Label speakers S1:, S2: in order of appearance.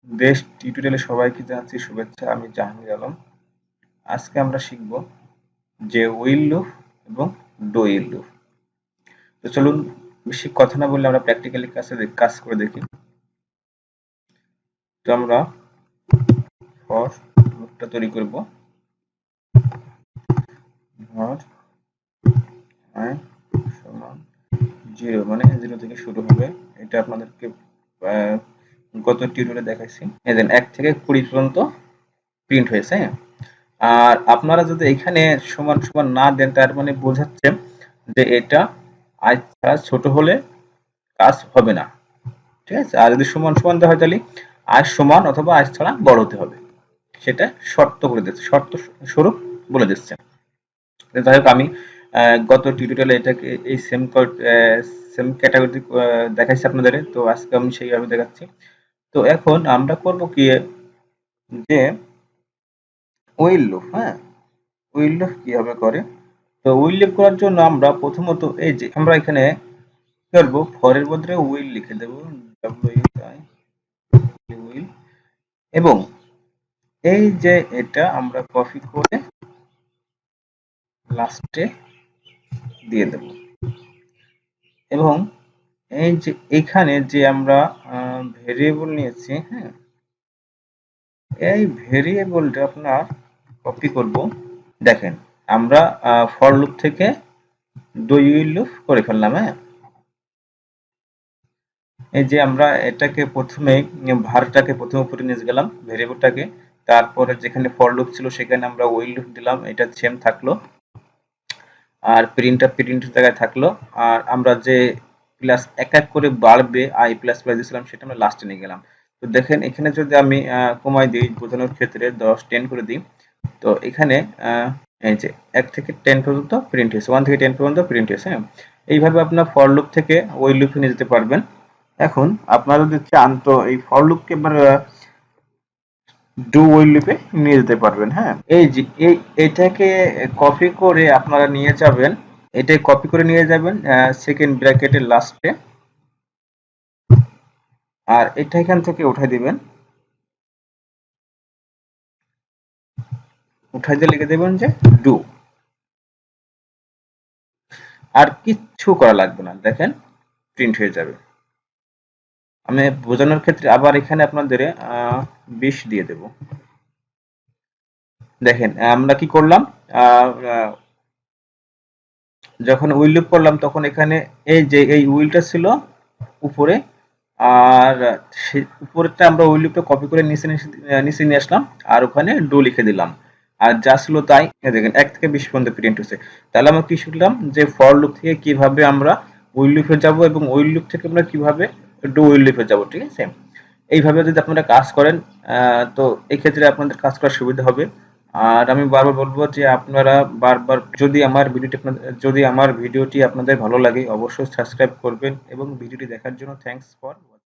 S1: দেশ টিউটোরিয়ালে সবাইকে জানাচ্ছি শুভেচ্ছা। আমি জাহাঙ্গীর আলম। আজকে আমরা শিখব যে উইল লুপ এবং ডু উইল লুপ। তো চলুন বেশি কথা না বললে আমরা প্র্যাকটিক্যালি কাজ করে দেখি। তো আমরা ফর লুপটা তৈরি করব। ফর i সমান 0 মানে 0 থেকে শুরু হবে। এটা আপনাদেরকে গত টিউটোরিয়ালে দেখাইছি। এই দেন 1 থেকে 20 পর্যন্ত প্রিন্ট হয়েছে। আর আপনারা যদি এখানে সমান সমান না দেন তার মানে বোঝাচ্ছে যে এটা আজ ছাড়া ছোট হলে কাজ হবে না। ঠিক আছে, আর যদি সমান সমান দেওয়া হয় তাহলে আজ সমান অথবা আজ ছাড়া বড় হতে হবে, সেটা শর্ত করে দিচ্ছে, শর্ত স্বরূপ বলে দিচ্ছে। যাই হোক, আমি গত টিউটোরিয়ালে এটাকে এই সেম ক্যাটাগরি দেখাইছি আপনাদের, তো আজকে আমি সেইভাবে দেখাচ্ছি। তো এখন আমরা করব কি, যে উইল লুপ। হ্যাঁ, উইল লুপ কিভাবে করে। তো উইল লুপ করার জন্য আমরা প্রথমত এই যে আমরা এখানে করব ফরের বদলে উইল লিখে দেব, উইল, এবং এই যে এটা আমরা কপি করে লাস্টে দিয়ে দেব, এবং এই যে এখানে যে আমরা ভেরিয়েবল নিয়েছি, হ্যাঁ, এই ভেরিয়েবলটা আপনার কপি করব। দেখেন, আমরা ফর লুপ থেকে ডু উইল লুপ করে ফেললাম। হ্যাঁ, এই যে আমরা এটাকে প্রথমে ভারটাকে প্রথমে উপরে নিয়ে গেলাম ভেরিয়েবলটাকে, তারপরে যেখানে ফর লুপ ছিল সেখানে আমরা উইল লুপ দিলাম, এটা সেম থাকলো, আর প্রিন্ট জায়গায় থাকলো। আর আমরা যে প্লাস এক এক করে বাড়বে আই প্লাস প্লাস দিয়েছিলাম সেটা আমরা লাস্টে নিয়ে গেলাম। তো দেখেন এখানে যদি আমি কমাই দিই বোঝানোর ক্ষেত্রে 10 10 করে দিই, তো এখানে এই যে 1 থেকে 10 পর্যন্ত প্রিন্ট হয়েছে, 1 থেকে 10 পর্যন্ত প্রিন্ট হয়েছে। হ্যাঁ, এইভাবে আপনার ফর লুপ থেকে ওই লুপে নিয়ে যেতে পারবেন। এখন আপনারা যদি চান তো এই ফর লুপকে এবার ডু উইল লুপে নিয়ে যেতে পারবেন। হ্যাঁ, এই যে এটাকে কপি করে আপনারা নিয়ে যাবেন, এটাই কপি করে নিয়ে যাবেন সেকেন্ড ব্র্যাকেটের লাস্টে, আর এটা এখান থেকে উঠাই দিবেন। উঠাই দিয়ে লিখে দেবেন যে ডু, আর কিচ্ছু করা লাগবে না। দেখেন প্রিন্ট হয়ে যাবে। আমি বোঝানোর ক্ষেত্রে আবার এখানে আপনাদের 20 দিয়ে দেব। দেখেন আমরা কি করলাম, যখন উইল লুপ করলাম তখন এখানে এই যে এই উইলটা ছিল উপরে, আর উপরেরটা আমরা উইল লুপটা কপি করে নিচে নিয়ে আসলাম, আর ওখানে ডু লিখে দিলাম, আর যা ছিল তাই। দেখেন 1 থেকে 20 পর্যন্ত প্রিন্ট হচ্ছে। তাহলে আমরা কি শিখলাম, যে ফর লুপ থেকে কিভাবে আমরা উইল লুপে যাব এবং উইল লুপ থেকে আমরা কিভাবে ডু উইল লুপে যাব। ঠিক আছে, এইভাবে যদি আপনারা কাজ করেন তো এই ক্ষেত্রে আপনাদের কাজ করার সুবিধা হবে। আর আমি বারবার বলবো যে আপনারা বারবার যদি আমার ভিডিওটি আপনাদের ভালো লাগে অবশ্যই সাবস্ক্রাইব করবেন, এবং ভিডিওটি দেখার জন্য থ্যাঙ্কস ফর